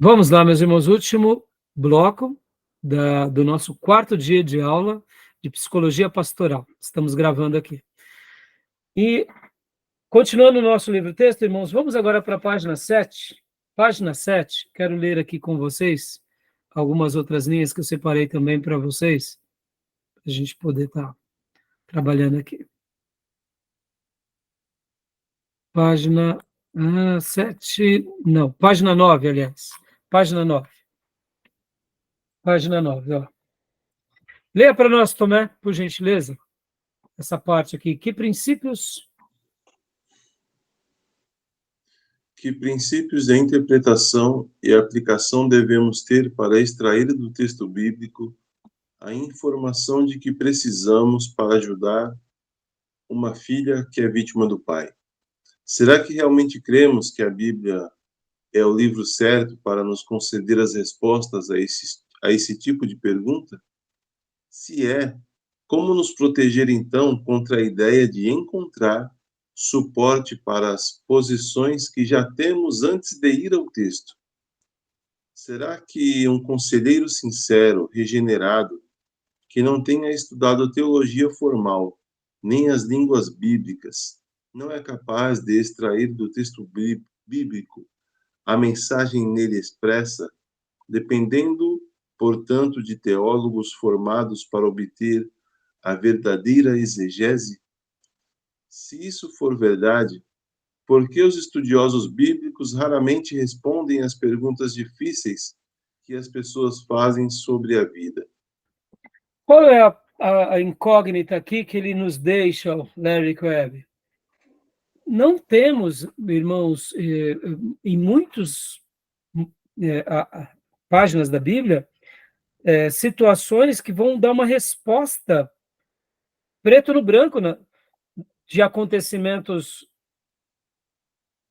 Vamos lá, meus irmãos, último bloco do nosso quarto dia de aula de psicologia pastoral. Estamos gravando aqui. E, continuando o nosso livro-texto, irmãos, vamos agora para a página 7. Página 7, quero ler aqui com vocês algumas outras linhas que eu separei também para vocês, para a gente poder estar trabalhando aqui. Página 7, não, página 9, aliás. Página 9. Página 9, ó. Leia para nós, Tomé, por gentileza, essa parte aqui. Que princípios de interpretação e aplicação devemos ter para extrair do texto bíblico a informação de que precisamos para ajudar uma filha que é vítima do pai? Será que realmente cremos que a Bíblia é o livro certo para nos conceder as respostas a esse tipo de pergunta? Se é, como nos proteger então contra a ideia de encontrar suporte para as posições que já temos antes de ir ao texto? Será que um conselheiro sincero, regenerado, que não tenha estudado teologia formal, nem as línguas bíblicas, não é capaz de extrair do texto bíblico a mensagem nele expressa, dependendo, portanto, de teólogos formados para obter a verdadeira exegese? Se isso for verdade, por que os estudiosos bíblicos raramente respondem às perguntas difíceis que as pessoas fazem sobre a vida? Qual é a incógnita aqui que ele nos deixa, Larry Crabb? Não temos, irmãos, em muitas páginas da Bíblia, situações que vão dar uma resposta preto no branco de acontecimentos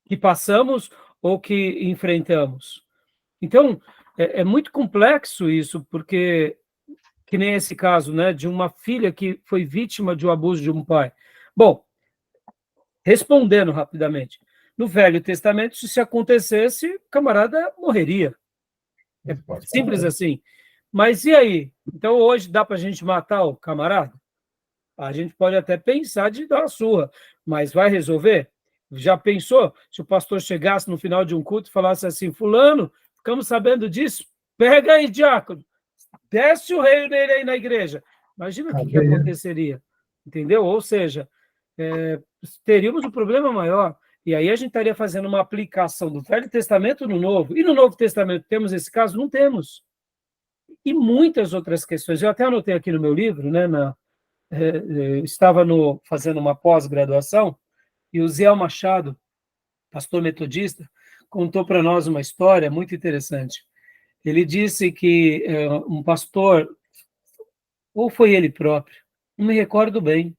que passamos ou que enfrentamos. Então, é muito complexo isso, porque que nem esse caso, né, de uma filha que foi vítima de um abuso de um pai. Bom, respondendo rapidamente, no Velho Testamento, se isso acontecesse, o camarada morreria. É simples assim. Mas e aí? Então, hoje dá para a gente matar o camarada? A gente pode até pensar de dar uma surra, mas vai resolver? Já pensou se o pastor chegasse no final de um culto e falasse assim: fulano, ficamos sabendo disso? Pega aí, diácono, desce o rei nele aí na igreja. Imagina o que aconteceria, entendeu? Ou seja, teríamos um problema maior. E aí a gente estaria fazendo uma aplicação do Velho Testamento no Novo. E no Novo Testamento temos esse caso? Não temos. E muitas outras questões. Eu até anotei aqui no meu livro, né? Estava fazendo uma pós-graduação, e o Zé Machado, pastor metodista, contou para nós uma história muito interessante. Ele disse que um pastor, ou foi ele próprio, não me recordo bem,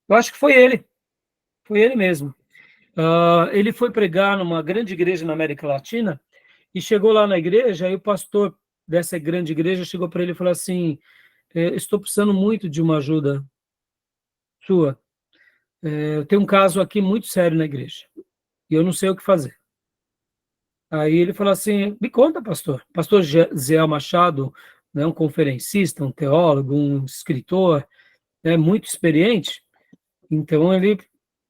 eu acho que foi ele mesmo. Ele foi pregar numa grande igreja na América Latina, e chegou lá na igreja, e o pastor dessa grande igreja chegou para ele e falou assim: estou precisando muito de uma ajuda sua. Eu tenho um caso aqui muito sério na igreja, e eu não sei o que fazer. Aí ele falou assim: me conta, pastor. Pastor Zé Machado, né, um conferencista, um teólogo, um escritor, né, muito experiente, então ele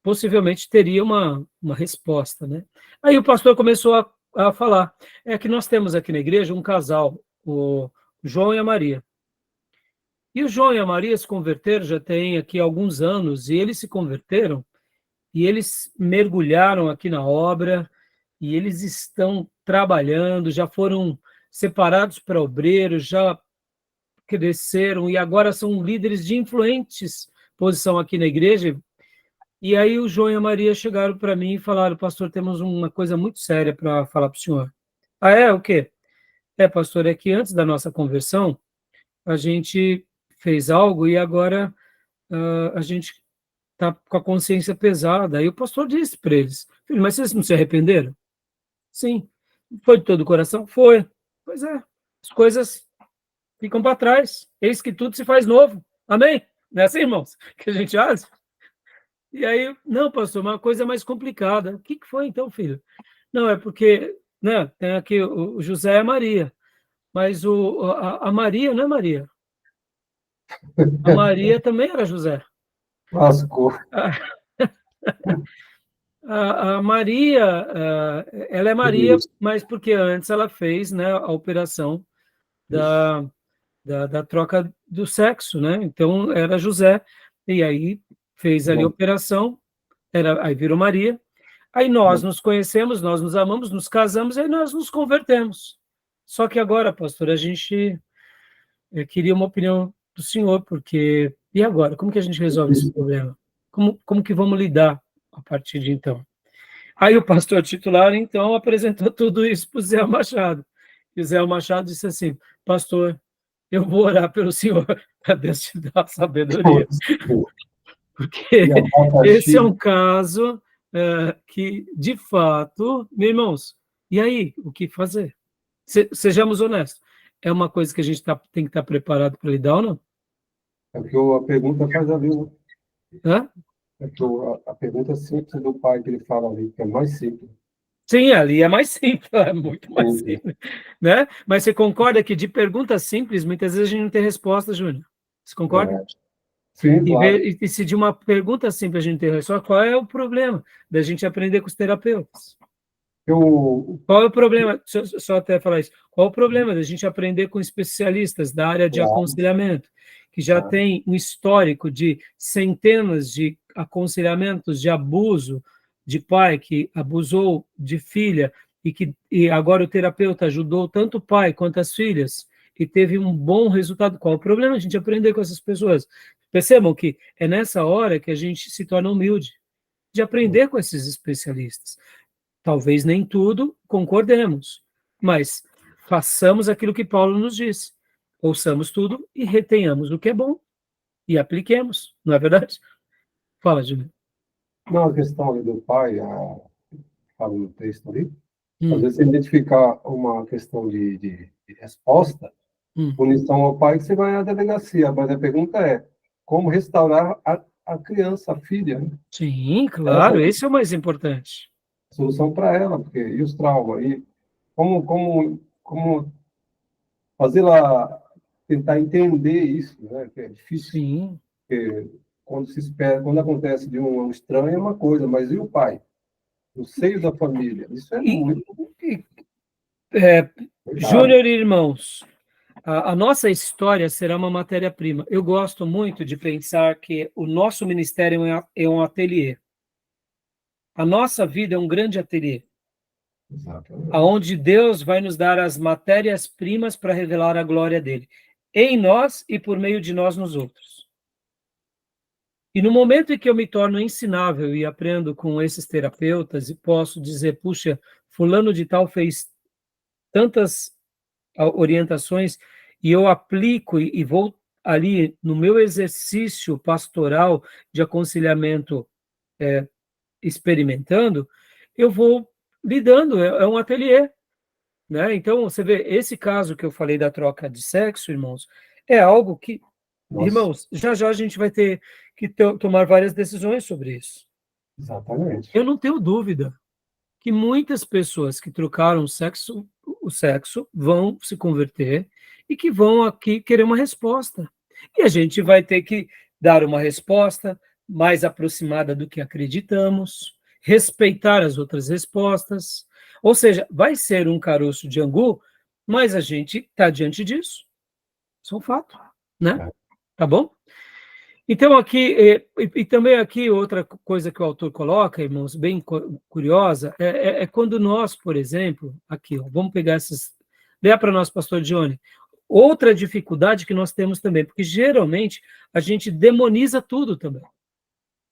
possivelmente teria uma resposta, né? Aí o pastor começou a falar: é que nós temos aqui na igreja um casal, o João e a Maria. E o João e a Maria se converteram já tem aqui alguns anos, e eles se converteram, e eles mergulharam aqui na obra, e eles estão trabalhando, já foram separados para obreiros, já cresceram, e agora são líderes de influentes posição aqui na igreja. E aí o João e a Maria chegaram para mim e falaram: pastor, temos uma coisa muito séria para falar para o senhor. Ah, é? O quê? Pastor, é que antes da nossa conversão, a gente fez algo e agora a gente está com a consciência pesada. Aí o pastor disse para eles: filho, mas vocês não se arrependeram? Sim. Foi de todo o coração? Foi. Pois é. As coisas ficam para trás. Eis que tudo se faz novo. Amém? Não é assim, irmãos? Que a gente faz? E aí, não, pastor, uma coisa mais complicada. O que foi então, filho? Não, é porque né? Tem aqui o José e a Maria, mas a Maria não é Maria. A Maria também era José. Lascou. A Maria, ela é Maria, mas porque antes ela fez, né, a operação da troca do sexo, né? Então era José, e aí fez ali a operação, aí virou Maria. Aí nós nos conhecemos, nós nos amamos, nos casamos, aí nós nos convertemos. Só que agora, pastor, a gente queria uma opinião do senhor, porque e agora? Como que a gente resolve esse problema? Como que vamos lidar a partir de então? Aí o pastor titular, então, apresentou tudo isso para o Zé Machado. E o Zé Machado disse assim: pastor, eu vou orar pelo senhor para Deus te dar a sabedoria. Porque esse é um caso que, de fato, meus irmãos, e aí, o que fazer? Sejamos honestos. É uma coisa que a gente tem que estar preparado para lidar ou não? É porque a pergunta faz a ver, né? Hã? É que a pergunta simples do pai que ele fala ali, que é mais simples. Sim, ali é mais simples, é muito mais simples, né? Mas você concorda que de perguntas simples, muitas vezes a gente não tem resposta, Júnior? Você concorda? Sim, claro. E se de uma pergunta simples a gente tem resposta, qual é o problema da gente aprender com os terapeutas? Qual é o problema? Só até falar isso. Qual é o problema da gente aprender com especialistas da área de aconselhamento, que já tem um histórico de centenas de aconselhamentos de abuso de pai que abusou de filha e agora o terapeuta ajudou tanto o pai quanto as filhas e teve um bom resultado? Qual é o problema a gente aprender com essas pessoas? Percebam que é nessa hora que a gente se torna humilde, de aprender com esses especialistas. Talvez nem tudo concordemos, mas façamos aquilo que Paulo nos disse. Ouçamos tudo e retenhamos o que é bom e apliquemos, não é verdade? Fala, Júlio. Não, a questão ali do pai, fala no texto ali, às vezes você identificar uma questão de resposta, punição ao pai, que você vai à delegacia, mas a pergunta é, como restaurar a criança, a filha, né? Sim, claro, esse é o mais importante. Solução para ela, porque e os traumas, e como fazê-la tentar entender isso, né? Que é difícil. Sim. Porque quando acontece de um estranho é uma coisa, mas e o pai? No seio da família, isso é muito. Júnior e irmãos, a nossa história será uma matéria-prima. Eu gosto muito de pensar que o nosso ministério é um ateliê. A nossa vida é um grande ateliê. Exatamente. Onde Deus vai nos dar as matérias-primas para revelar a glória dele, em nós e por meio de nós nos outros. E no momento em que eu me torno ensinável e aprendo com esses terapeutas e posso dizer, puxa, fulano de tal fez tantas orientações e eu aplico e vou ali no meu exercício pastoral de aconselhamento experimentando, eu vou lidando, é um ateliê. Né? Então, você vê, esse caso que eu falei da troca de sexo, irmãos, é algo que, irmãos, já a gente vai ter que tomar várias decisões sobre isso. Exatamente. Eu não tenho dúvida que muitas pessoas que trocaram o sexo vão se converter e que vão aqui querer uma resposta. E a gente vai ter que dar uma resposta mais aproximada do que acreditamos, respeitar as outras respostas. Ou seja, vai ser um caroço de angu, mas a gente está diante disso. Isso é um fato, né? Tá bom? Então, aqui, e também aqui, outra coisa que o autor coloca, irmãos, bem curiosa, é quando nós, por exemplo, aqui, ó, vamos pegar essas. Dê para nós, pastor Johnny. Outra dificuldade que nós temos também, porque geralmente a gente demoniza tudo também.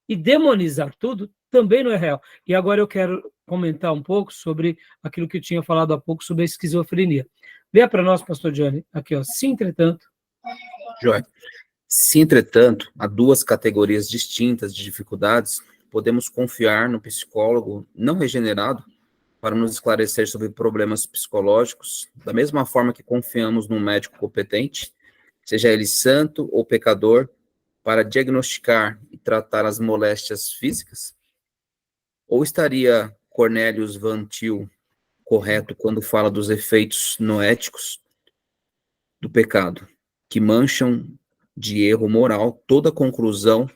E demonizar tudo também não é real. E agora eu quero comentar um pouco sobre aquilo que eu tinha falado há pouco sobre a esquizofrenia. Dê para nós, pastor Johnny, aqui, ó. Se, entretanto. Joia. Se, entretanto, há duas categorias distintas de dificuldades, podemos confiar no psicólogo não regenerado para nos esclarecer sobre problemas psicológicos, da mesma forma que confiamos num médico competente, seja ele santo ou pecador, para diagnosticar e tratar as moléstias físicas? Ou estaria Cornelius Van Til correto quando fala dos efeitos noéticos do pecado, que mancham de erro moral toda a conclusão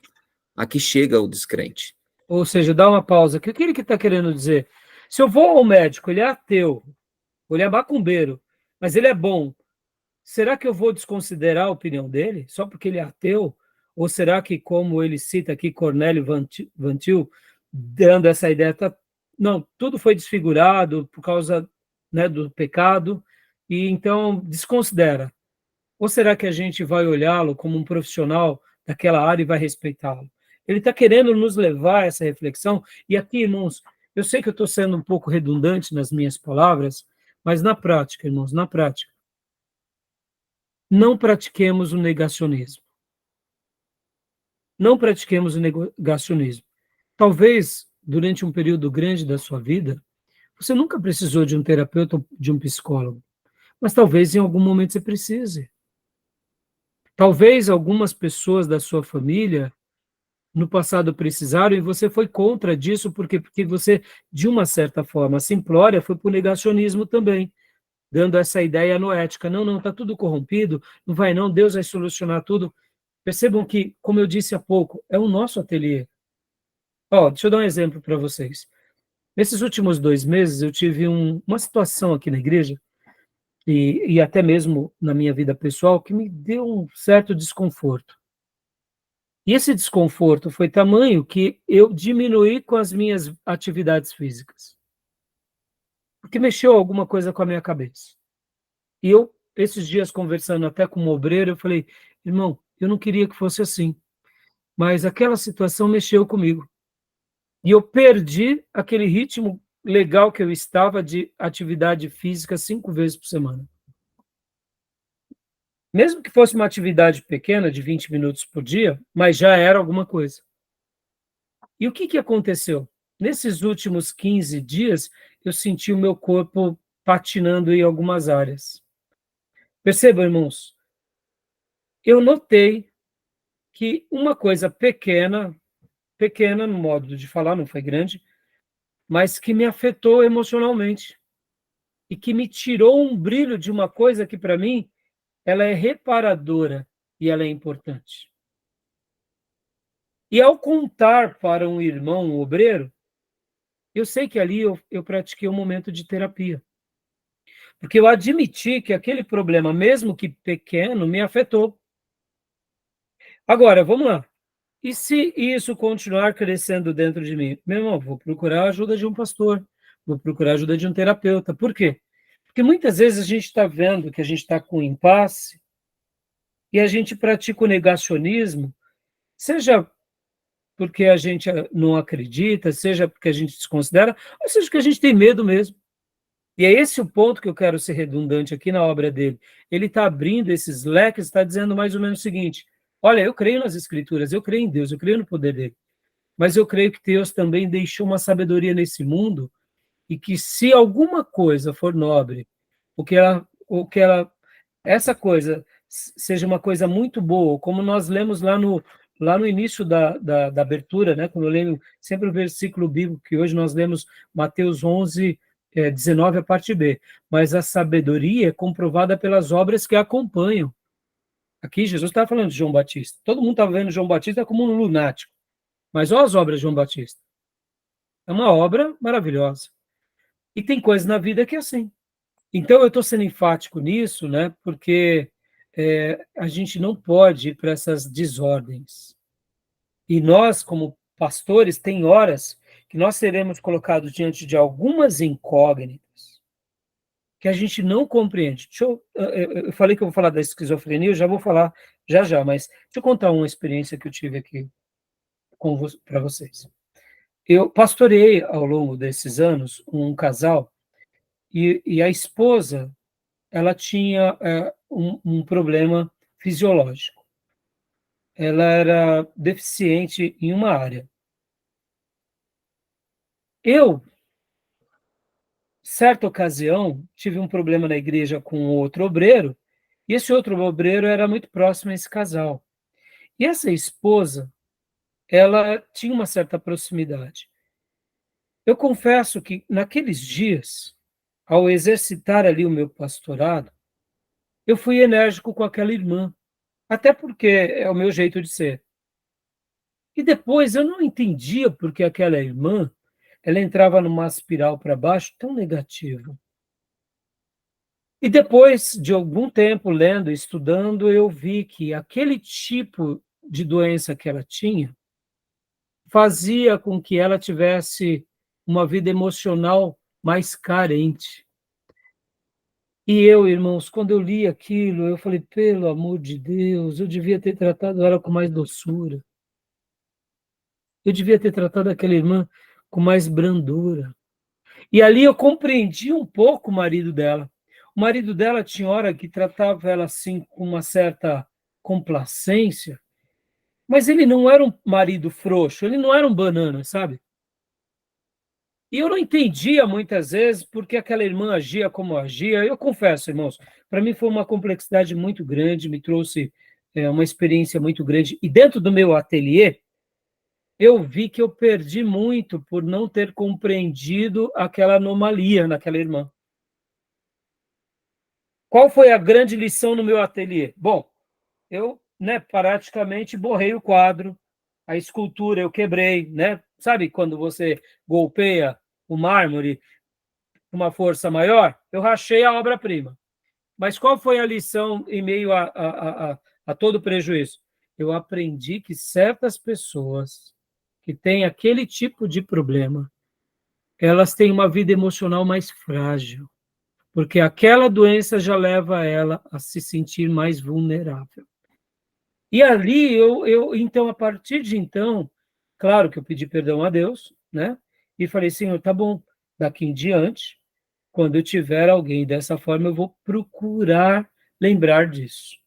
a que chega o descrente. Ou seja, dá uma pausa. O que ele está querendo dizer? Se eu vou ao médico, ele é ateu, ele é macumbeiro, mas ele é bom, será que eu vou desconsiderar a opinião dele só porque ele é ateu? Ou será que, como ele cita aqui, Cornélio Van Til, dando essa ideia, não, tudo foi desfigurado por causa, né, do pecado, e então desconsidera? Ou será que a gente vai olhá-lo como um profissional daquela área e vai respeitá-lo? Ele está querendo nos levar a essa reflexão, e aqui, irmãos, eu sei que eu estou sendo um pouco redundante nas minhas palavras, mas na prática, irmãos, na prática, não pratiquemos o negacionismo. Não pratiquemos o negacionismo. Talvez, durante um período grande da sua vida, você nunca precisou de um terapeuta ou de um psicólogo, mas talvez em algum momento você precise. Talvez algumas pessoas da sua família no passado precisaram e você foi contra disso porque você, de uma certa forma simplória, foi para o negacionismo também, dando essa ideia noética. Não, está tudo corrompido, não vai não, Deus vai solucionar tudo. Percebam que, como eu disse há pouco, é o nosso ateliê. Deixa eu dar um exemplo para vocês. Nesses últimos 2 meses, eu tive uma situação aqui na igreja, e até mesmo na minha vida pessoal, que me deu um certo desconforto. E esse desconforto foi tamanho que eu diminuí com as minhas atividades físicas. Porque mexeu alguma coisa com a minha cabeça. E eu, esses dias, conversando até com um obreiro, eu falei, irmão, eu não queria que fosse assim, mas aquela situação mexeu comigo. E eu perdi aquele ritmo legal que eu estava de atividade física 5 vezes por semana. Mesmo que fosse uma atividade pequena, de 20 minutos por dia, mas já era alguma coisa. E o que aconteceu? Nesses últimos 15 dias, eu senti o meu corpo patinando em algumas áreas. Percebam, irmãos, eu notei que uma coisa pequena no modo de falar, não foi grande, mas que me afetou emocionalmente e que me tirou um brilho de uma coisa que, para mim, ela é reparadora e ela é importante. E ao contar para um irmão, um obreiro, eu sei que ali eu pratiquei um momento de terapia. Porque eu admiti que aquele problema, mesmo que pequeno, me afetou. Agora, vamos lá. E se isso continuar crescendo dentro de mim? Meu irmão, vou procurar a ajuda de um pastor, vou procurar a ajuda de um terapeuta. Por quê? Porque muitas vezes a gente está vendo que a gente está com impasse e a gente pratica o negacionismo, seja porque a gente não acredita, seja porque a gente desconsidera, ou seja porque a gente tem medo mesmo. E é esse o ponto que eu quero ser redundante aqui na obra dele. Ele está abrindo esses leques, está dizendo mais ou menos o seguinte, olha, eu creio nas Escrituras, eu creio em Deus, eu creio no poder dele, mas eu creio que Deus também deixou uma sabedoria nesse mundo e que se alguma coisa for nobre, essa coisa seja uma coisa muito boa, como nós lemos lá no início da abertura, né? Quando eu leio sempre o versículo bíblico, que hoje nós lemos Mateus 11, 19, a parte B. Mas a sabedoria é comprovada pelas obras que a acompanham. Aqui Jesus estava falando de João Batista. Todo mundo estava vendo João Batista como um lunático. Mas olha as obras de João Batista. É uma obra maravilhosa. E tem coisas na vida que é assim. Então, eu estou sendo enfático nisso, né, porque a gente não pode ir para essas desordens. E nós, como pastores, tem horas que nós seremos colocados diante de algumas incógnitas que a gente não compreende. Eu falei que eu vou falar da esquizofrenia, eu já vou falar já, mas deixa eu contar uma experiência que eu tive aqui para vocês. Eu pastoreei ao longo desses anos um casal e a esposa ela tinha um problema fisiológico. Ela era deficiente em uma área. Eu, certa ocasião, tive um problema na igreja com outro obreiro, e esse outro obreiro era muito próximo a esse casal. E essa esposa, ela tinha uma certa proximidade. Eu confesso que, naqueles dias, ao exercitar ali o meu pastorado, eu fui enérgico com aquela irmã, até porque é o meu jeito de ser. E depois eu não entendia porque aquela irmã, ela entrava numa espiral para baixo tão negativa. E depois de algum tempo lendo, estudando, eu vi que aquele tipo de doença que ela tinha fazia com que ela tivesse uma vida emocional mais carente. E eu, irmãos, quando eu li aquilo, eu falei, pelo amor de Deus, eu devia ter tratado ela com mais doçura. Eu devia ter tratado aquela irmã com mais brandura. E ali eu compreendi um pouco o marido dela. O marido dela tinha hora que tratava ela assim com uma certa complacência, mas ele não era um marido frouxo, ele não era um banana, sabe? E eu não entendia muitas vezes porque aquela irmã agia como agia. Eu confesso, irmãos, para mim foi uma complexidade muito grande, me trouxe uma experiência muito grande. E dentro do meu ateliê, eu vi que eu perdi muito por não ter compreendido aquela anomalia naquela irmã. Qual foi a grande lição no meu ateliê? Bom, eu praticamente borrei o quadro, a escultura eu quebrei, Sabe quando você golpeia o mármore com uma força maior? Eu rachei a obra-prima. Mas qual foi a lição em meio a todo o prejuízo? Eu aprendi que certas pessoas que têm aquele tipo de problema, elas têm uma vida emocional mais frágil, porque aquela doença já leva ela a se sentir mais vulnerável. E ali, então, a partir de então, claro que eu pedi perdão a Deus, E falei, Senhor, tá bom, daqui em diante, quando eu tiver alguém dessa forma, eu vou procurar lembrar disso.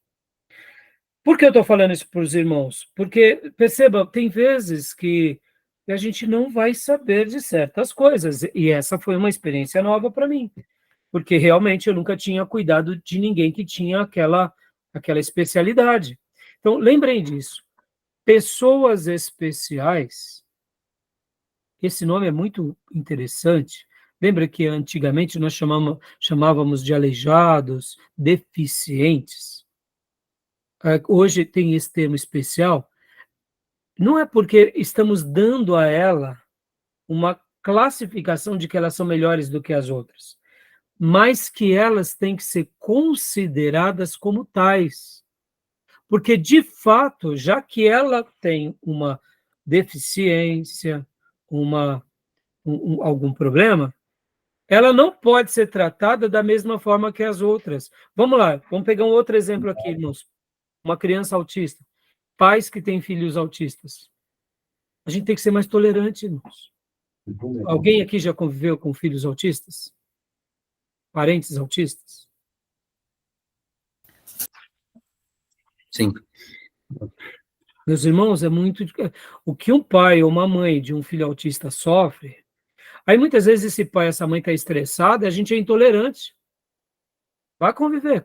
Por que eu estou falando isso para os irmãos? Porque, perceba, tem vezes que a gente não vai saber de certas coisas, e essa foi uma experiência nova para mim, porque realmente eu nunca tinha cuidado de ninguém que tinha aquela especialidade. Então, lembrem disso. Pessoas especiais, esse nome é muito interessante. Lembra que antigamente nós chamávamos de aleijados, deficientes? Hoje tem esse termo especial. Não é porque estamos dando a ela uma classificação de que elas são melhores do que as outras, mas que elas têm que ser consideradas como tais. Porque, de fato, já que ela tem uma deficiência, algum problema, ela não pode ser tratada da mesma forma que as outras. Vamos lá, vamos pegar um outro exemplo aqui, irmãos. Uma criança autista. Pais que têm filhos autistas. A gente tem que ser mais tolerante, irmãos. Alguém aqui já conviveu com filhos autistas? Parentes autistas? Sim. Meus irmãos, é muito... O que um pai ou uma mãe de um filho autista sofre, aí muitas vezes esse pai, essa mãe está estressada, a gente é intolerante. Vai conviver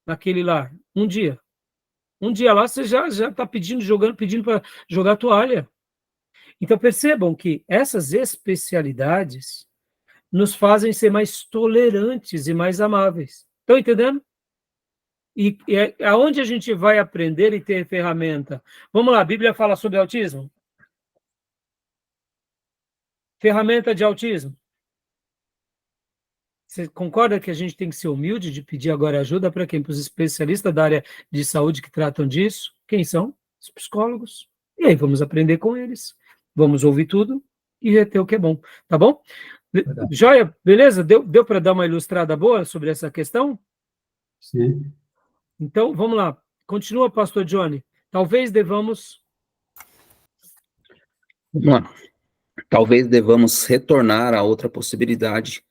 naquele lar, um dia. Um dia lá você já está pedindo para jogar toalha. Então percebam que essas especialidades nos fazem ser mais tolerantes e mais amáveis. Estão entendendo? E aonde a gente vai aprender e ter ferramenta? Vamos lá, a Bíblia fala sobre autismo? Ferramenta de autismo. Você concorda que a gente tem que ser humilde de pedir agora ajuda para quem? Para os especialistas da área de saúde que tratam disso? Quem são? Os psicólogos. E aí vamos aprender com eles. Vamos ouvir tudo e reter o que é bom. Tá bom? Verdade. Joia, beleza? Deu para dar uma ilustrada boa sobre essa questão? Sim. Então, vamos lá. Continua, pastor Johnny. Talvez devamos... Vamos lá. Talvez devamos retornar a outra possibilidade,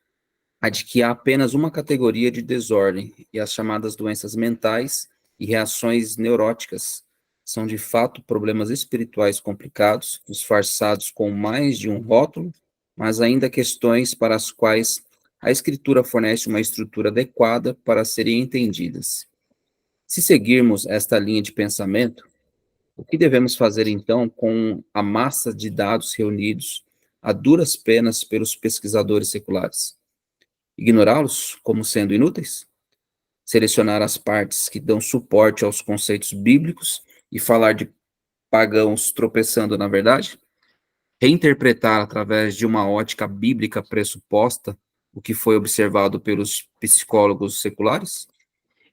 a de que há apenas uma categoria de desordem, e as chamadas doenças mentais e reações neuróticas são de fato problemas espirituais complicados, disfarçados com mais de um rótulo, mas ainda questões para as quais a Escritura fornece uma estrutura adequada para serem entendidas. Se seguirmos esta linha de pensamento, o que devemos fazer então com a massa de dados reunidos a duras penas pelos pesquisadores seculares? ignorá-los como sendo inúteis? Selecionar as partes que dão suporte aos conceitos bíblicos e falar de pagãos tropeçando na verdade? Reinterpretar através de uma ótica bíblica pressuposta o que foi observado pelos psicólogos seculares?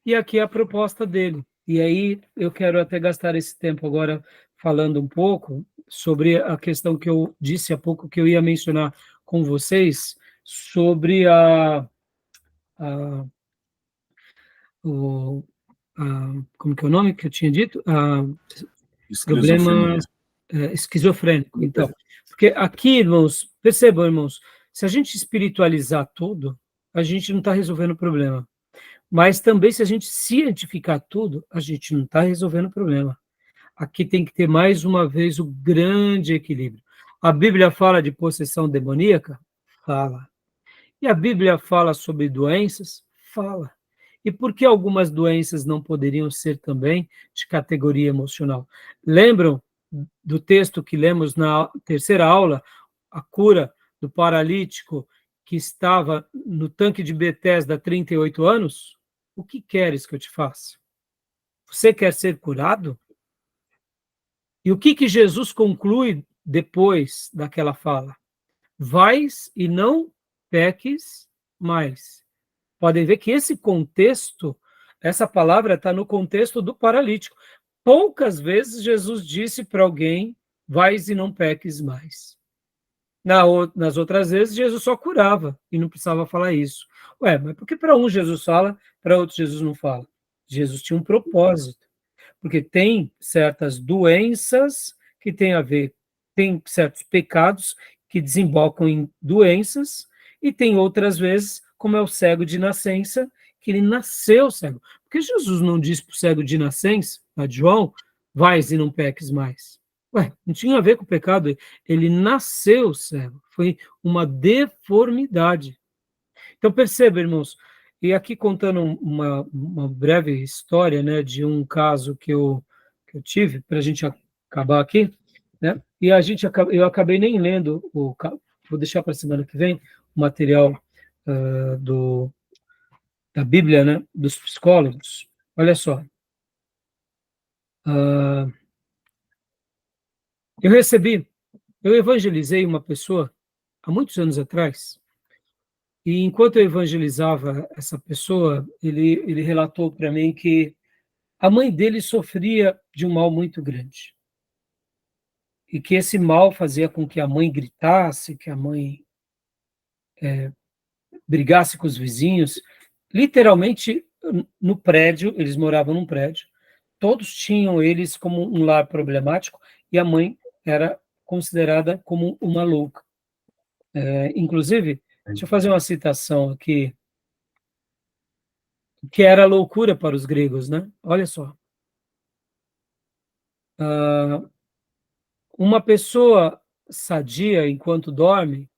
E aqui é a proposta dele. E aí eu quero até gastar esse tempo agora falando um pouco sobre a questão que eu disse há pouco, que eu ia mencionar com vocês, sobre como que é o nome que eu tinha dito? Problema esquizofrênico. Então, porque aqui, irmãos, percebam, irmãos, se a gente espiritualizar tudo, a gente não está resolvendo o problema. Mas também, se a gente cientificar tudo, a gente não está resolvendo o problema. Aqui tem que ter, mais uma vez, o grande equilíbrio. A Bíblia fala de possessão demoníaca? Fala. E a Bíblia fala sobre doenças? Fala. E por que algumas doenças não poderiam ser também de categoria emocional? Lembram do texto que lemos na terceira aula, a cura do paralítico que estava no tanque de Betesda há 38 anos? O que queres que eu te faça? Você quer ser curado? E o que Jesus conclui depois daquela fala? Vais e não peques mais. Podem ver que esse contexto, essa palavra está no contexto do paralítico. Poucas vezes Jesus disse para alguém, vais e não peques mais. Nas outras vezes, Jesus só curava e não precisava falar isso. Ué, mas por que para um Jesus fala, para outro Jesus não fala? Jesus tinha um propósito, porque tem certas doenças que têm a ver, tem certos pecados que desembocam em doenças, e tem outras vezes, como é o cego de nascença, que ele nasceu cego. Porque Jesus não disse para o cego de nascença, a João, vais e não peques mais. Ué, não tinha a ver com o pecado, ele nasceu cego, foi uma deformidade. Então perceba, irmãos, e aqui contando uma breve história, né, de um caso que eu tive, para a gente acabar aqui, né, e eu acabei nem lendo, vou deixar para a semana que vem, o material da Bíblia, né, dos psicólogos. Olha só, eu evangelizei uma pessoa há muitos anos atrás, e enquanto eu evangelizava essa pessoa, ele relatou para mim que a mãe dele sofria de um mal muito grande. E que esse mal fazia com que a mãe gritasse, que a mãe brigasse com os vizinhos. Literalmente, no prédio, eles moravam num prédio, todos tinham eles como um lar problemático, e a mãe era considerada como uma louca. Inclusive, deixa eu fazer uma citação aqui, que era loucura para os gregos, né? Olha só. Uma pessoa sadia, enquanto dorme,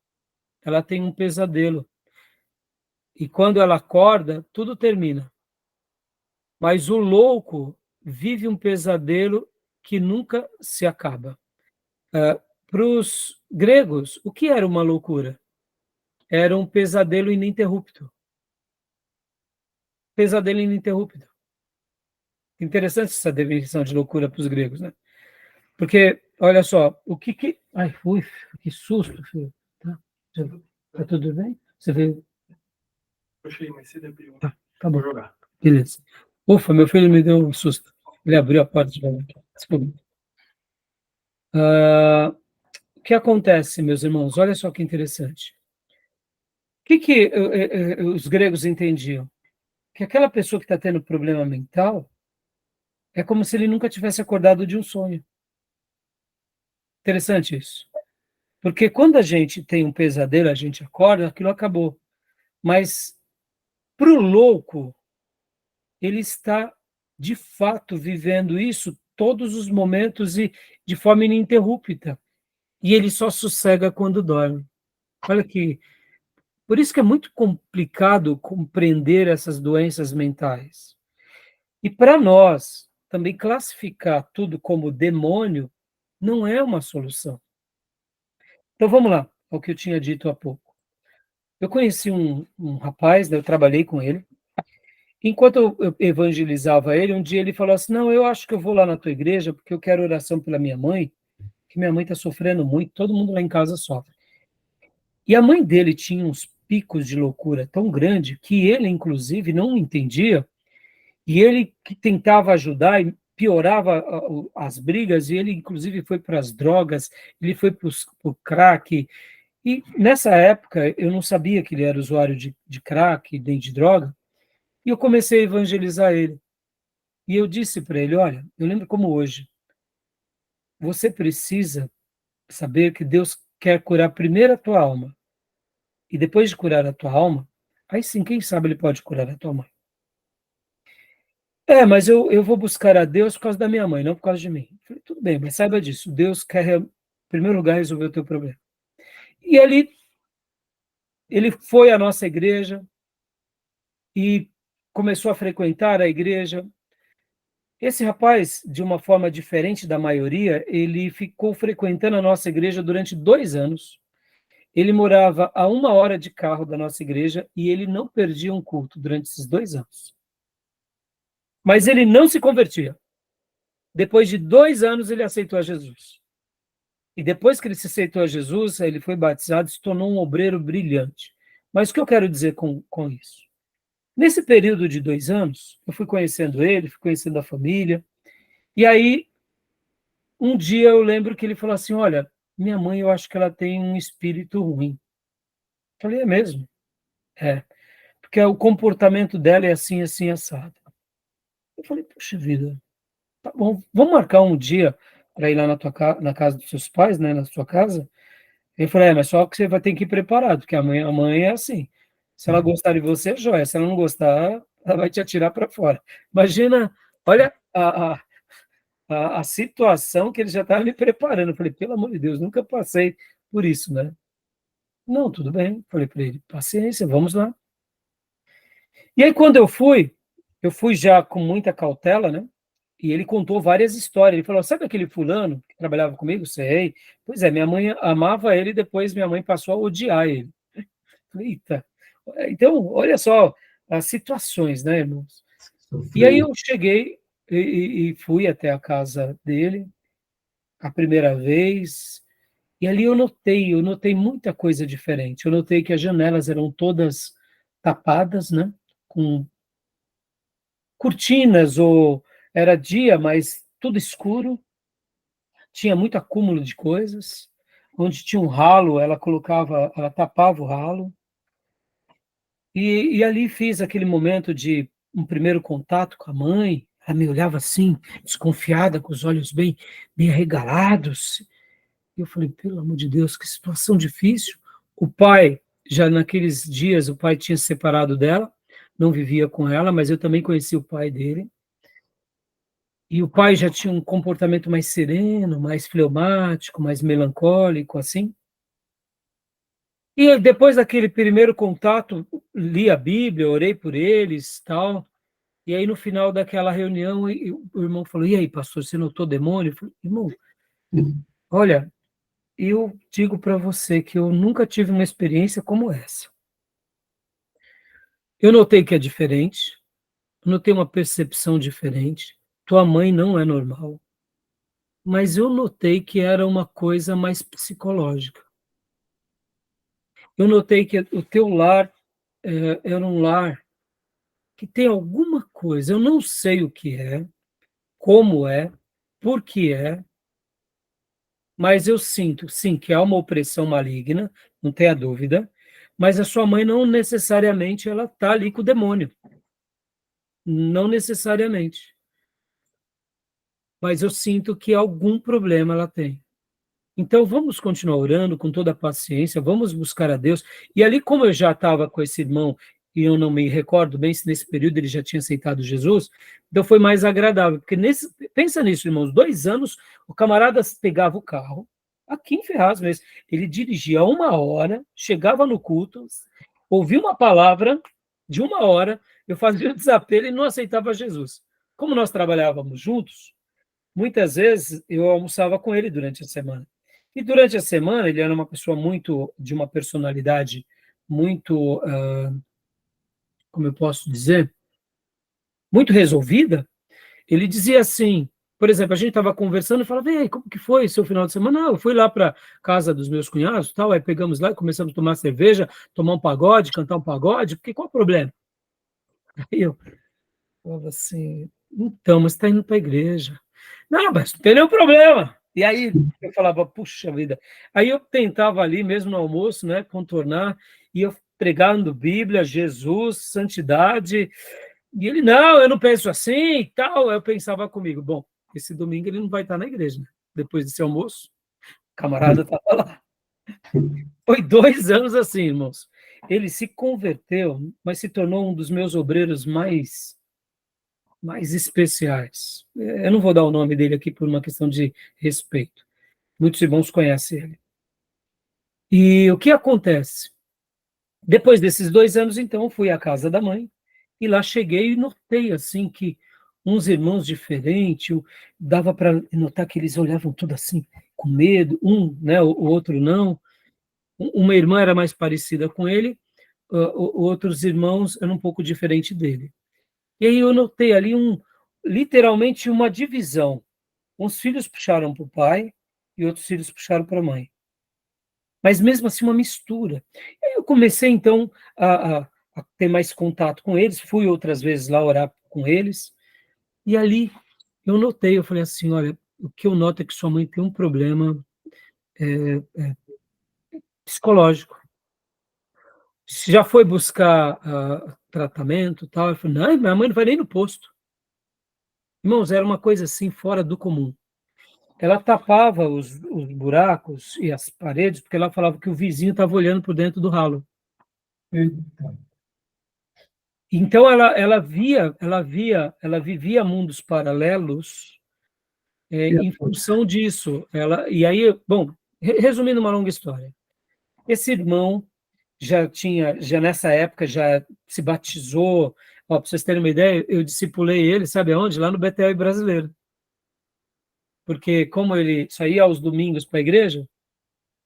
ela tem um pesadelo. E quando ela acorda, tudo termina. Mas o louco vive um pesadelo que nunca se acaba. Para os gregos, o que era uma loucura? Era um pesadelo ininterrupto. Pesadelo ininterrupto. Interessante essa definição de loucura para os gregos, né? Porque, olha só, o que... Ai, ui, que susto, filho. Tá tudo bem? Você veio... Puxei, mas você abriu. Tá bom. Vou jogar. Beleza. Ufa, meu filho me deu um susto. Ele abriu a porta de novo. Desculpa. O que acontece, meus irmãos? Olha só que interessante. O que os gregos entendiam? Que aquela pessoa que está tendo problema mental é como se ele nunca tivesse acordado de um sonho. Interessante isso. Porque quando a gente tem um pesadelo, a gente acorda, aquilo acabou. Mas para o louco, ele está, de fato, vivendo isso todos os momentos e de forma ininterrupta. E ele só sossega quando dorme. Olha que... Por isso que é muito complicado compreender essas doenças mentais. E para nós, também classificar tudo como demônio não é uma solução. Então vamos lá, ao que eu tinha dito há pouco. eu conheci um rapaz, né, eu trabalhei com ele. Enquanto eu evangelizava ele, um dia ele falou assim, não, eu acho que eu vou lá na tua igreja porque eu quero oração pela minha mãe, que minha mãe está sofrendo muito, todo mundo lá em casa sofre. E a mãe dele tinha uns picos de loucura tão grande que ele, inclusive, não entendia, e ele que tentava ajudar e piorava as brigas, e ele, inclusive, foi para as drogas, ele foi para o crack, e nessa época eu não sabia que ele era usuário de crack, nem de droga, e eu comecei a evangelizar ele. E eu disse para ele, olha, eu lembro como hoje, você precisa saber que Deus quer curar primeiro a tua alma, e depois de curar a tua alma, aí sim, quem sabe ele pode curar a tua mãe. Mas eu vou buscar a Deus por causa da minha mãe, não por causa de mim. Eu falei, tudo bem, mas saiba disso, Deus quer, em primeiro lugar, resolver o teu problema. E ele foi à nossa igreja e começou a frequentar a igreja. Esse rapaz, de uma forma diferente da maioria, ele ficou frequentando a nossa igreja durante 2 anos. Ele morava a 1 hora de carro da nossa igreja e ele não perdia um culto durante esses 2 anos. Mas ele não se convertia. Depois de 2 anos, ele aceitou a Jesus. E depois que ele se aceitou a Jesus, ele foi batizado e se tornou um obreiro brilhante. Mas o que eu quero dizer com isso? Nesse período de 2 anos, eu fui conhecendo ele, fui conhecendo a família, e aí, um dia eu lembro que ele falou assim, olha, minha mãe, eu acho que ela tem um espírito ruim. Eu falei, é mesmo? É, porque o comportamento dela é assim, assim, assado. Eu falei, puxa vida, tá bom, vamos marcar um dia para ir lá na casa dos seus pais, né, na sua casa? Ele falou, mas só que você vai ter que ir preparado, porque a mãe é assim. Se ela gostar de você, joia. Se ela não gostar, ela vai te atirar para fora. Imagina, olha a situação que ele já estava me preparando. Eu falei, pelo amor de Deus, nunca passei por isso, né? Não, tudo bem. Falei para ele, paciência, vamos lá. E aí, quando eu fui já com muita cautela, né? E ele contou várias histórias. Ele falou, sabe aquele fulano que trabalhava comigo? Sei. Pois é, minha mãe amava ele, depois minha mãe passou a odiar ele. Falei, eita. Então, olha só as situações, né, irmãos? E aí eu cheguei e fui até a casa dele, a primeira vez, e ali eu notei muita coisa diferente. Eu notei que as janelas eram todas tapadas, né, com cortinas, ou era dia, mas tudo escuro, tinha muito acúmulo de coisas. Onde tinha um ralo, ela tapava o ralo. E ali fiz aquele momento de um primeiro contato com a mãe. Ela me olhava assim, desconfiada, com os olhos bem arregalados. E eu falei, pelo amor de Deus, que situação difícil. O pai, já naqueles dias, o pai tinha se separado dela, não vivia com ela, mas eu também conheci o pai dele. E o pai já tinha um comportamento mais sereno, mais fleumático, mais melancólico, assim. E depois daquele primeiro contato, li a Bíblia, orei por eles, tal. E aí, no final daquela reunião, o irmão falou, e aí, pastor, você notou demônio? Eu falei, irmão, olha, eu digo para você que eu nunca tive uma experiência como essa. Eu notei que é diferente, eu notei uma percepção diferente, tua mãe não é normal, mas eu notei que era uma coisa mais psicológica. Eu notei que o teu lar era um lar que tem alguma coisa, eu não sei o que é, como é, por que é, mas eu sinto, sim, que há uma opressão maligna, não tenha dúvida, mas a sua mãe não necessariamente ela está ali com o demônio. Não necessariamente. Mas eu sinto que algum problema ela tem. Então, vamos continuar orando com toda a paciência, vamos buscar a Deus. E ali, como eu já estava com esse irmão, e eu não me recordo bem se nesse período ele já tinha aceitado Jesus, então foi mais agradável. Porque pensa nisso, irmãos, 2 anos, o camarada pegava o carro, aqui em Ferraz mesmo, ele dirigia 1 hora, chegava no culto, ouvia uma palavra de 1 hora, eu fazia o desapelo e não aceitava Jesus. Como nós trabalhávamos juntos, muitas vezes eu almoçava com ele durante a semana. E durante a semana ele era uma pessoa de uma personalidade muito, como eu posso dizer, muito resolvida, ele dizia assim, por exemplo, a gente estava conversando e falava, ei, como que foi seu final de semana? Não, eu fui lá para casa dos meus cunhados, tal, aí pegamos lá e começamos a tomar cerveja, tomar um pagode, cantar um pagode, porque qual o problema? Aí eu falava assim, então, mas está indo para a igreja. Não, mas não tem nenhum problema. E aí eu falava, puxa vida. Aí eu tentava ali, mesmo no almoço, né, contornar, e eu pregando Bíblia, Jesus, santidade, e ele, não, eu não penso assim e tal. Eu pensava comigo, bom, esse domingo ele não vai estar na igreja, né? Depois desse almoço, o camarada estava lá. Foi 2 anos assim, irmãos. Ele se converteu, mas se tornou um dos meus obreiros mais especiais. Eu não vou dar o nome dele aqui por uma questão de respeito. Muitos irmãos conhecem ele. E o que acontece? Depois desses 2 anos, então, fui à casa da mãe, e lá cheguei e notei, assim, que uns irmãos diferentes, dava para notar que eles olhavam tudo assim, com medo, né, o outro não. Uma irmã era mais parecida com ele, outros irmãos eram um pouco diferente dele. E aí eu notei ali literalmente uma divisão. Uns filhos puxaram para o pai e outros filhos puxaram para a mãe. Mas mesmo assim uma mistura. E aí eu comecei então a ter mais contato com eles, fui outras vezes lá orar com eles, e ali eu notei, eu falei assim, olha, o que eu noto é que sua mãe tem um problema psicológico. Se já foi buscar tratamento e tal, eu falei, não, minha mãe não vai nem no posto. Irmãos, era uma coisa assim fora do comum. Ela tapava os buracos e as paredes, porque ela falava que o vizinho estava olhando por dentro do ralo. Então ela vivia mundos paralelos em função disso. E aí, bom, resumindo uma longa história, esse irmão já nessa época já se batizou. Para vocês terem uma ideia, eu discipulei ele, sabe aonde? Lá no Betel Brasileiro. Porque como ele só ia aos domingos para a igreja,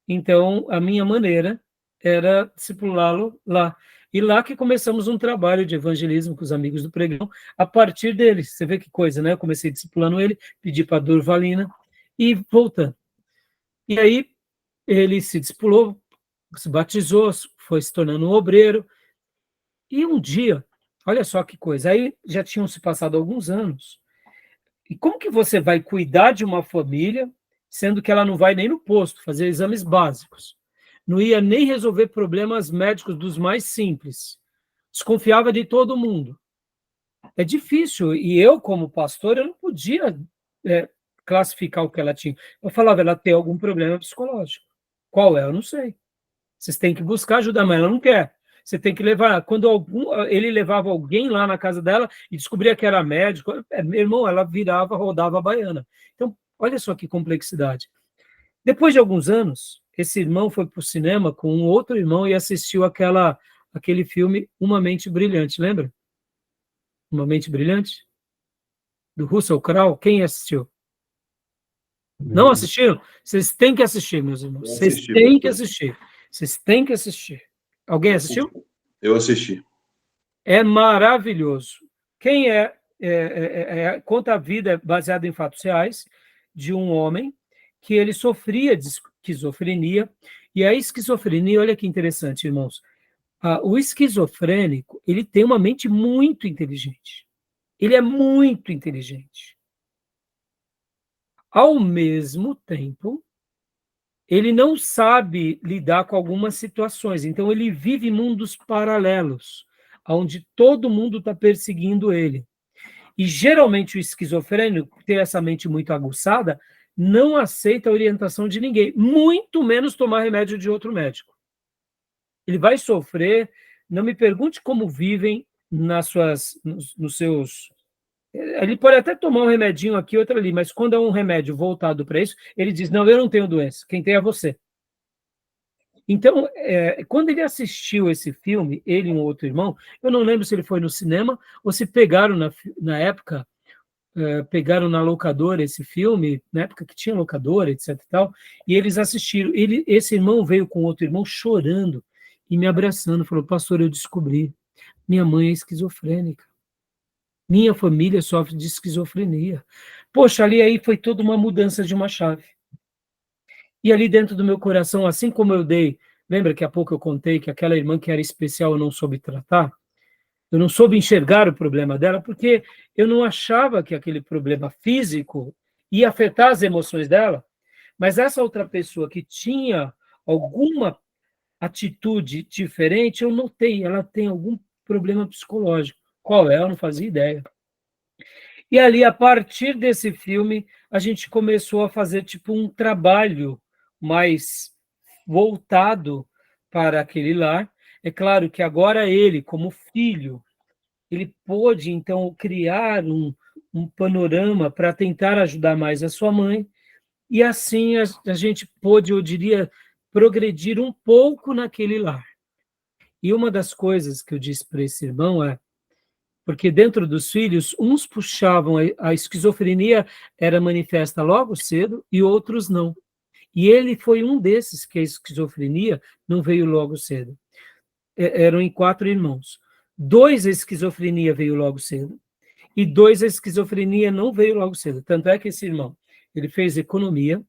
então a minha maneira era discipulá-lo lá. E lá que começamos um trabalho de evangelismo com os amigos do pregão, a partir dele. Você vê que coisa, né? Eu comecei discipulando ele, pedi para a Durvalina e voltando. E aí ele se discipulou, se batizou, foi se tornando um obreiro. E um dia, olha só que coisa, aí já tinham se passado alguns anos. E como que você vai cuidar de uma família, sendo que ela não vai nem no posto fazer exames básicos? Não ia nem resolver problemas médicos dos mais simples. Desconfiava de todo mundo. É difícil. E eu, como pastor, eu não podia classificar o que ela tinha. Eu falava, ela tem algum problema psicológico. Qual é? Eu não sei. Vocês têm que buscar ajuda, mas ela não quer. Você tem que levar. Quando ele levava alguém lá na casa dela e descobria que era médico, meu irmão, ela virava, rodava a baiana. Então, olha só que complexidade. Depois de alguns anos, esse irmão foi para o cinema com um outro irmão e assistiu aquele filme Uma Mente Brilhante, lembra? Uma Mente Brilhante? Do Russell Crowe. Quem assistiu? Não assistiram? Vocês têm que assistir, meus irmãos. Vocês têm que assistir. Vocês têm que assistir. Alguém assistiu? Eu assisti. É maravilhoso. Quem conta a vida baseada em fatos reais de um homem que ele sofria de esquizofrenia. E a esquizofrenia, olha que interessante, irmãos. O esquizofrênico, ele tem uma mente muito inteligente. Ele é muito inteligente. Ao mesmo tempo, ele não sabe lidar com algumas situações. Então, ele vive em mundos paralelos, onde todo mundo está perseguindo ele. E, geralmente, o esquizofrênico, que tem essa mente muito aguçada, não aceita a orientação de ninguém, muito menos tomar remédio de outro médico. Ele vai sofrer. Não me pergunte como vivem nos seus... Ele pode até tomar um remedinho aqui, outro ali, mas quando é um remédio voltado para isso, ele diz, não, eu não tenho doença, quem tem é você. Então, quando ele assistiu esse filme, ele e um outro irmão, eu não lembro se ele foi no cinema ou se pegaram na época, pegaram na locadora esse filme, na época que tinha locadora, etc. e tal, e eles assistiram. Esse irmão veio com outro irmão chorando, e me abraçando, falou, pastor, eu descobri, minha mãe é esquizofrênica. Minha família sofre de esquizofrenia. Poxa, ali aí foi toda uma mudança de uma chave. E ali dentro do meu coração, assim como eu dei, lembra que há pouco eu contei que aquela irmã que era especial eu não soube tratar? Eu não soube enxergar o problema dela, porque eu não achava que aquele problema físico ia afetar as emoções dela, mas essa outra pessoa que tinha alguma atitude diferente, eu notei, ela tem algum problema psicológico. Qual é? Eu não fazia ideia. E ali, a partir desse filme, a gente começou a fazer tipo um trabalho mais voltado para aquele lar. É claro que agora ele, como filho, ele pôde, então, criar um panorama para tentar ajudar mais a sua mãe, e assim a gente pôde, eu diria, progredir um pouco naquele lar. E uma das coisas que eu disse para esse irmão é, porque dentro dos filhos, uns puxavam, a esquizofrenia era manifesta logo cedo e outros não. E ele foi um desses que a esquizofrenia não veio logo cedo. Eram em 4 irmãos. 2 a esquizofrenia veio logo cedo e 2 a esquizofrenia não veio logo cedo. Tanto é que esse irmão, ele fez economia,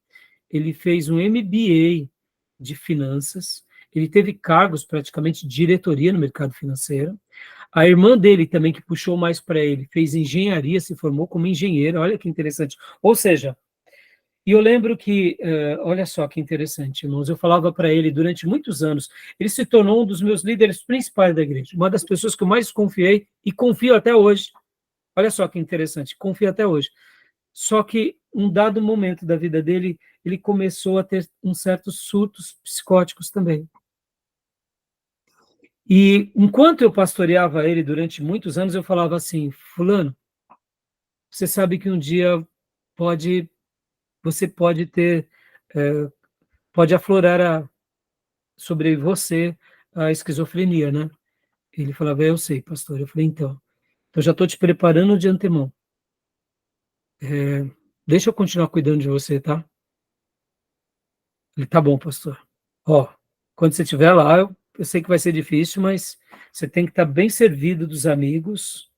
ele fez um MBA de finanças, ele teve cargos praticamente de diretoria no mercado financeiro. A irmã dele também, que puxou mais para ele, fez engenharia, se formou como engenheira, olha que interessante. Ou seja, e eu lembro que, olha só que interessante, irmãos, eu falava para ele durante muitos anos, ele se tornou um dos meus líderes principais da igreja, uma das pessoas que eu mais confiei e confio até hoje. Olha só que interessante, confio até hoje. Só que, um dado momento da vida dele, ele começou a ter uns certos surtos psicóticos também. E enquanto eu pastoreava ele durante muitos anos, eu falava assim, fulano, você sabe que um dia você pode ter, pode aflorar sobre você a esquizofrenia, né? Ele falava, eu sei, pastor. Eu falei, então já estou te preparando de antemão. Deixa eu continuar cuidando de você, tá? Ele, tá bom, pastor. Ó, quando você estiver lá, eu sei que vai ser difícil, mas você tem que estar bem servido dos amigos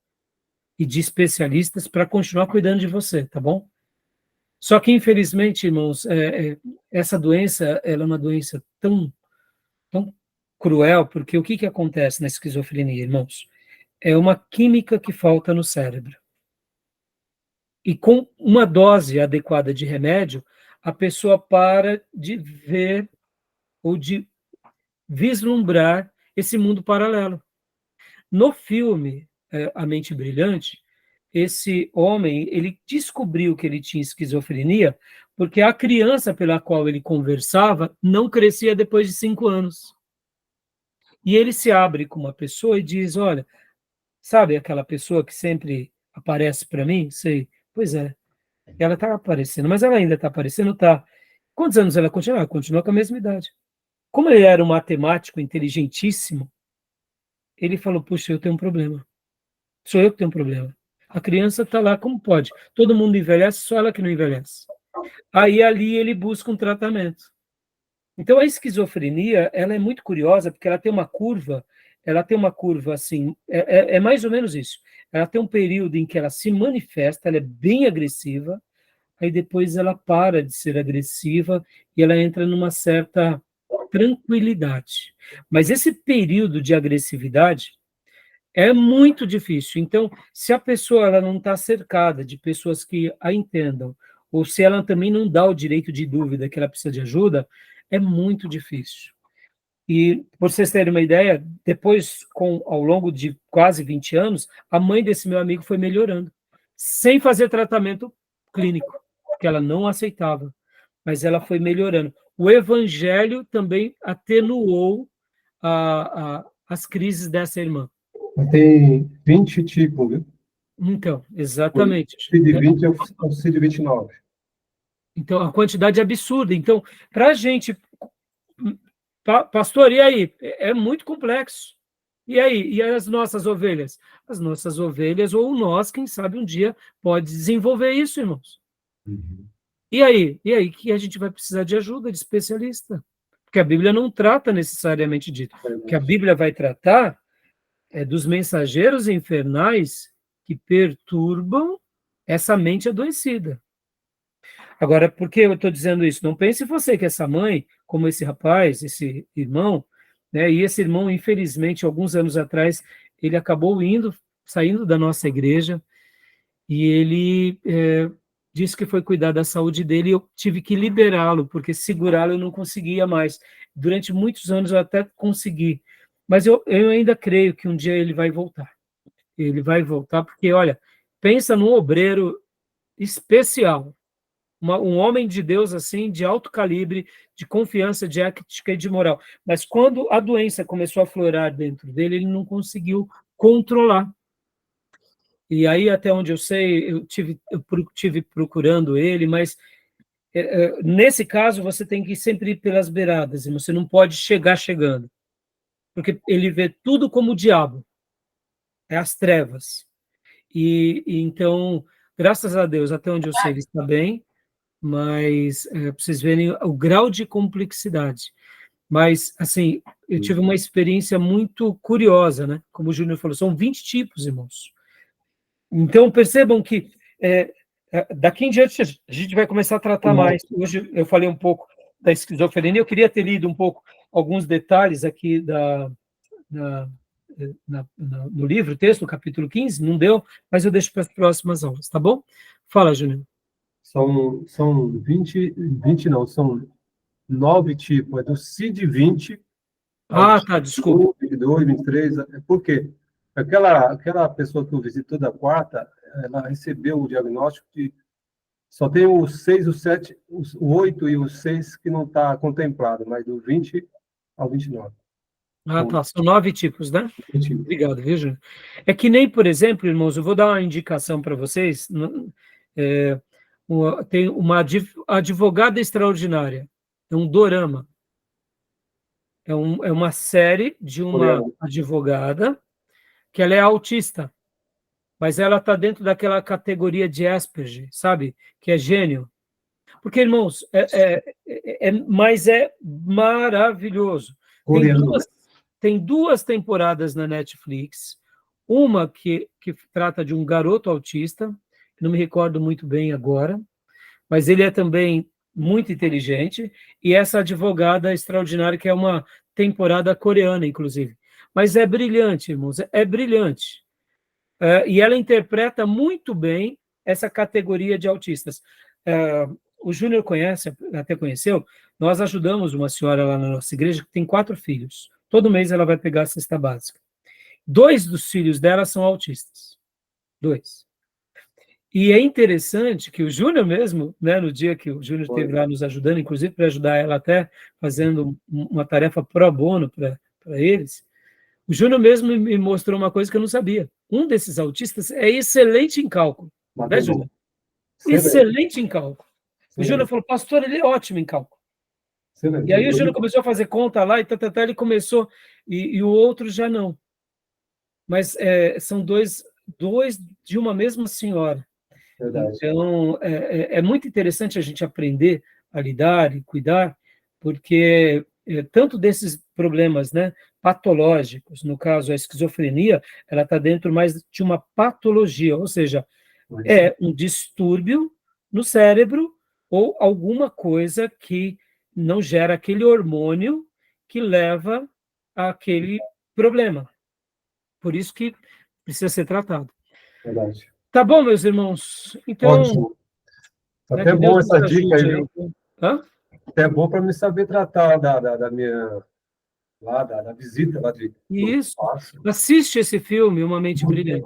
e de especialistas para continuar cuidando de você, tá bom? Só que, infelizmente, irmãos, essa doença, ela é uma doença tão cruel, porque o que acontece na esquizofrenia, irmãos? É uma química que falta no cérebro. E com uma dose adequada de remédio, a pessoa para de ver ou de vislumbrar esse mundo paralelo. No filme A Mente Brilhante, esse homem, ele descobriu que ele tinha esquizofrenia porque a criança pela qual ele conversava não crescia depois de 5 anos. E ele se abre com uma pessoa e diz, olha, sabe aquela pessoa que sempre aparece para mim? Sei, pois é, ela está aparecendo, mas ela ainda está aparecendo, tá. Quantos anos ela continua? Ela continua com a mesma idade. Como ele era um matemático inteligentíssimo, ele falou, puxa, eu tenho um problema. Sou eu que tenho um problema. A criança está lá como pode. Todo mundo envelhece, só ela que não envelhece. Aí ali ele busca um tratamento. Então a esquizofrenia, ela é muito curiosa, porque ela tem uma curva assim, é mais ou menos isso. Ela tem um período em que ela se manifesta, ela é bem agressiva, aí depois ela para de ser agressiva e ela entra numa certa tranquilidade. Mas esse período de agressividade é muito difícil. Então, se a pessoa ela não está cercada de pessoas que a entendam, ou se ela também não dá o direito de dúvida que ela precisa de ajuda, é muito difícil. E, por vocês terem uma ideia, depois, ao longo de quase 20 anos, a mãe desse meu amigo foi melhorando, sem fazer tratamento clínico, que ela não aceitava, mas ela foi melhorando. O evangelho também atenuou as crises dessa irmã. Tem 20 tipos, viu? Então, exatamente. O CID-20 é o CID-29. Então, a quantidade é absurda. Então, para a gente... Pastor, e aí? É muito complexo. E aí? E as nossas ovelhas? As nossas ovelhas, ou nós, quem sabe, um dia pode desenvolver isso, irmãos. Uhum. E aí? E aí que a gente vai precisar de ajuda, de especialista. Porque a Bíblia não trata necessariamente disso. O que a Bíblia vai tratar é dos mensageiros infernais que perturbam essa mente adoecida. Agora, por que eu estou dizendo isso? Não pense você que essa mãe, como esse rapaz, esse irmão, né, e esse irmão, infelizmente, alguns anos atrás, ele acabou saindo da nossa igreja, e ele disse que foi cuidar da saúde dele, e eu tive que liberá-lo, porque segurá-lo eu não conseguia mais. Durante muitos anos eu até consegui, mas eu ainda creio que um dia ele vai voltar. Ele vai voltar, porque, olha, pensa num obreiro especial, um homem de Deus assim, de alto calibre, de confiança, de ética e de moral. Mas quando a doença começou a florar dentro dele, ele não conseguiu controlar. E aí, até onde eu sei, eu tive procurando ele, mas nesse caso você tem que sempre ir pelas beiradas, e você não pode chegar chegando, porque ele vê tudo como o diabo, é as trevas. E então, graças a Deus, até onde eu sei, ele está bem, mas para vocês verem o grau de complexidade. Mas, assim, eu tive uma experiência muito curiosa, né? Como o Júnior falou, são 20 tipos, irmãos. Então, percebam que daqui em diante a gente vai começar a tratar mais. Hoje eu falei um pouco da esquizofrenia, eu queria ter lido um pouco alguns detalhes aqui no livro, texto, no capítulo 15, não deu, mas eu deixo para as próximas aulas, tá bom? Fala, Júnior. São 20 não, são 9 tipos, é do CID-20. Ah, tá, desculpa. 22, 23, por quê? Aquela pessoa que eu visito toda quarta, ela recebeu o diagnóstico de só tem o 6, o 7, o 8 e o 6 que não está contemplado, mas do 20 ao 29. Ah, tá, são 9 tipos, né? Obrigado, viu, Júnior? É que nem, por exemplo, irmãos, eu vou dar uma indicação para vocês, tem uma advogada extraordinária, é um dorama, é uma série de uma advogada que ela é autista, mas ela está dentro daquela categoria de Asperger, sabe? Que é gênio. Porque, irmãos, mas é maravilhoso. Tem duas temporadas na Netflix, uma que trata de um garoto autista, não me recordo muito bem agora, mas ele é também muito inteligente, e essa advogada extraordinária, que é uma temporada coreana, inclusive. Mas é brilhante, irmãos, é brilhante. E ela interpreta muito bem essa categoria de autistas. O Júnior até conheceu, nós ajudamos uma senhora lá na nossa igreja que tem 4 filhos. Todo mês ela vai pegar a cesta básica. 2 dos filhos dela são autistas. 2. E é interessante que o Júnior mesmo, né, no dia que o Júnior esteve lá nos ajudando, inclusive para ajudar ela até fazendo uma tarefa pro bono para eles, o Júnior mesmo me mostrou uma coisa que eu não sabia. Um desses autistas é excelente em cálculo. Né, Júnior? Excelente em cálculo. O Júnior falou, pastor, ele é ótimo em cálculo. E aí o Júnior começou a fazer conta lá, e ele começou, e o outro já não. Mas são dois de uma mesma senhora. Verdade. Então, é muito interessante a gente aprender a lidar e cuidar, porque tanto desses problemas, né, patológicos, no caso a esquizofrenia, ela está dentro mais de uma patologia, ou seja, é um distúrbio no cérebro ou alguma coisa que não gera aquele hormônio que leva àquele problema. Por isso que precisa ser tratado. Verdade. Tá bom, meus irmãos? Então... Ótimo. Até bom essa dica aí, viu? Até bom para me saber tratar da minha... lá, da visita lá de... Isso. Assiste esse filme, Uma Mente Brilhante.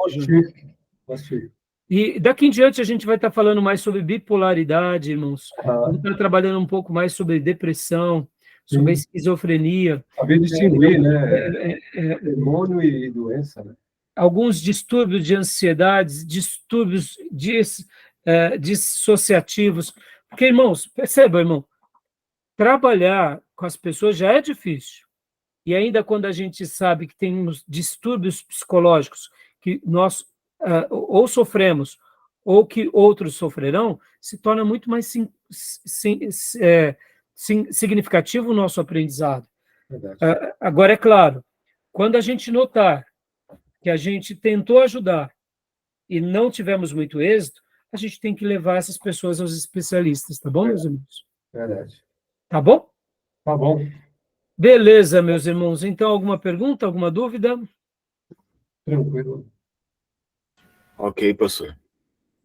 Assistir. E daqui em diante a gente vai estar falando mais sobre bipolaridade, irmãos. Vamos estar trabalhando um pouco mais sobre depressão, sobre a esquizofrenia. Saber distinguir, né? Hormônio e doença, né? Alguns distúrbios de ansiedade, distúrbios dissociativos. Porque, irmãos, perceba, irmão, trabalhar com as pessoas já é difícil. E ainda quando a gente sabe que temos distúrbios psicológicos que nós ou sofremos ou que outros sofrerão, se torna muito mais significativo o nosso aprendizado. Verdade. Agora, é claro, quando a gente notar que a gente tentou ajudar e não tivemos muito êxito, a gente tem que levar essas pessoas aos especialistas, tá bom, meus irmãos? Verdade. Tá bom? Tá bom. Beleza, meus irmãos. Então, alguma pergunta, alguma dúvida? Tranquilo. Ok, professor.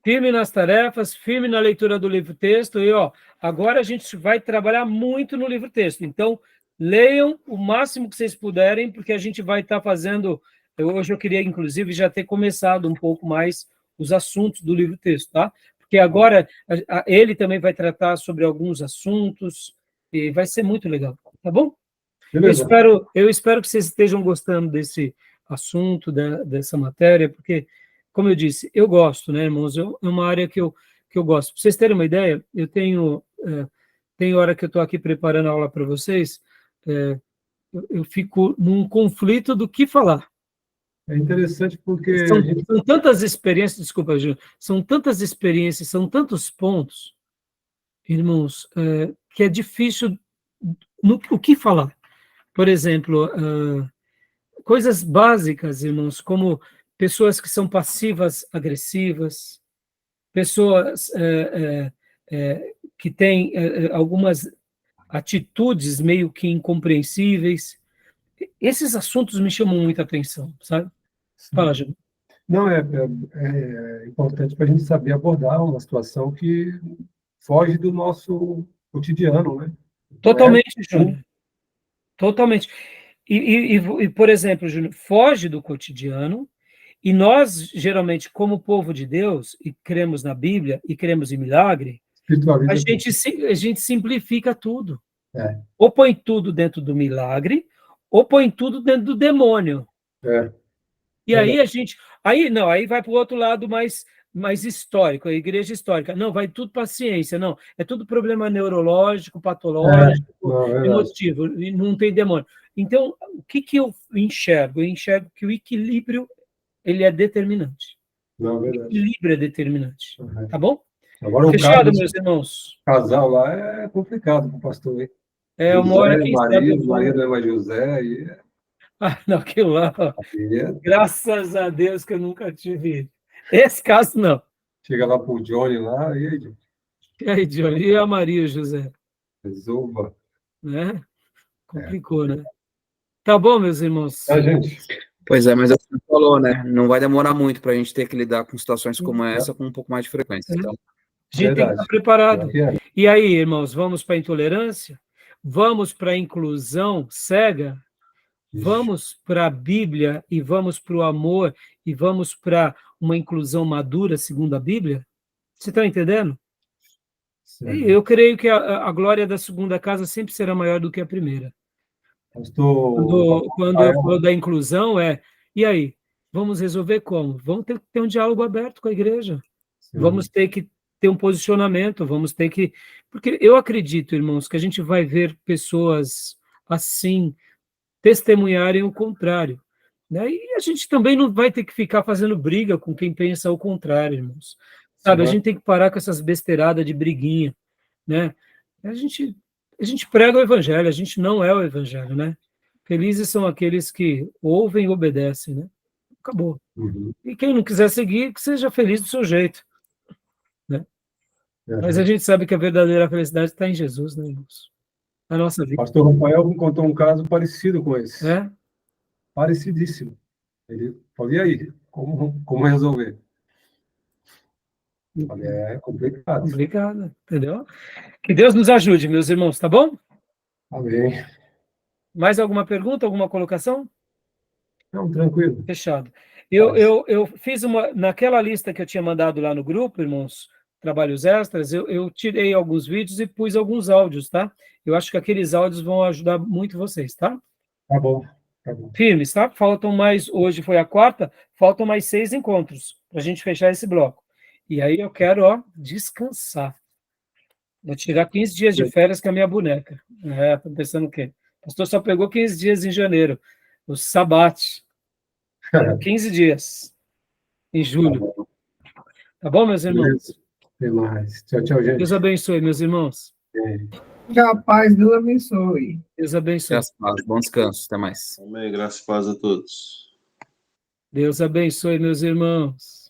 Firme nas tarefas, firme na leitura do livro-texto. E, agora a gente vai trabalhar muito no livro-texto. Então, leiam o máximo que vocês puderem, porque a gente vai estar fazendo... Hoje eu queria, inclusive, já ter começado um pouco mais os assuntos do livro-texto, tá? Porque agora ele também vai tratar sobre alguns assuntos e vai ser muito legal, tá bom? Beleza. Eu espero que vocês estejam gostando desse assunto, dessa matéria, porque, como eu disse, eu gosto, né, irmãos? É uma área que eu gosto. Para vocês terem uma ideia, eu tenho hora que eu estou aqui preparando a aula para vocês, eu fico num conflito do que falar. É interessante porque São tantas experiências, desculpa, Júlio, são tantas experiências, são tantos pontos, irmãos, que é difícil o que falar. Por exemplo, coisas básicas, irmãos, como pessoas que são passivas, agressivas, pessoas que têm algumas atitudes meio que incompreensíveis. Esses assuntos me chamam muita atenção, sabe? Fala, Júlio. não é importante para a gente saber abordar uma situação que foge do nosso cotidiano, né? Totalmente, Júnior. Totalmente. E, por exemplo, Júnior, foge do cotidiano, e nós, geralmente, como povo de Deus, e cremos na Bíblia, e cremos em milagre, a gente simplifica tudo. Ou põe tudo dentro do milagre, ou põe tudo dentro do demônio. E aí aí vai para o outro lado mais histórico, a igreja histórica. Não, vai tudo para a ciência, não. É tudo problema neurológico, patológico, emotivo, e não tem demônio. Então, o que eu enxergo? Eu enxergo que o equilíbrio ele é determinante. O equilíbrio é determinante. Tá bom? Agora, fechado, meus irmãos? Casal lá é complicado para o pastor, hein? Uma hora quem sabe... Maria não é mais José, e... não, aquilo lá, graças a Deus que eu nunca tive esse caso, não. Chega lá pro Johnny lá, e aí, Johnny? E aí, Johnny? E a Maria José? Resolva. Né? Complicou, né? Tá bom, meus irmãos? Gente. Pois é, mas você falou, né? Não vai demorar muito para a gente ter que lidar com situações como essa com um pouco mais de frequência. Então... A gente tem que estar preparado. E aí, irmãos, vamos para a intolerância? Vamos para a inclusão cega? Vamos para a Bíblia e vamos para o amor e vamos para uma inclusão madura segundo a Bíblia? Você está entendendo? Eu creio que a glória da segunda casa sempre será maior do que a primeira. Quando eu falo da inclusão, e aí? Vamos resolver como? Vamos ter que ter um diálogo aberto com a igreja. Vamos ter que ter um posicionamento, vamos ter que... Porque eu acredito, irmãos, que a gente vai ver pessoas assim testemunharem o contrário. Né? E a gente também não vai ter que ficar fazendo briga com quem pensa o contrário, irmãos. Sabe, a gente tem que parar com essas besteiradas de briguinha. Né? A gente prega o evangelho, a gente não é o evangelho, né? Felizes são aqueles que ouvem e obedecem, né? Acabou. E quem não quiser seguir, que seja feliz do seu jeito. Né? Mas a gente sabe que a verdadeira felicidade está em Jesus, né, irmãos? A nossa vida. Pastor Rafael me contou um caso parecido com esse. Parecidíssimo. Ele falou, e aí? Como resolver? Falei, é complicado. Complicado, entendeu? Que Deus nos ajude, meus irmãos, tá bom? Amém. Mais alguma pergunta, alguma colocação? Não, tranquilo. Fechado. Eu fiz naquela lista que eu tinha mandado lá no grupo, irmãos, trabalhos extras, eu tirei alguns vídeos e pus alguns áudios, tá? Eu acho que aqueles áudios vão ajudar muito vocês, tá? Tá bom. Firmes, tá? Faltam mais, hoje foi a quarta, faltam mais 6 encontros para a gente fechar esse bloco. E aí eu quero, descansar. Vou tirar 15 dias de férias com a minha boneca. Tô pensando o quê? O pastor só pegou 15 dias em janeiro. O sabate. 15 dias. Em julho. Tá bom, meus irmãos? Até mais. Tchau, gente. Deus abençoe, meus irmãos. Já a paz, Deus abençoe. Deus abençoe. Graças a Deus. Bom descanso. Até mais. Amém. Graça e paz a todos. Deus abençoe, meus irmãos.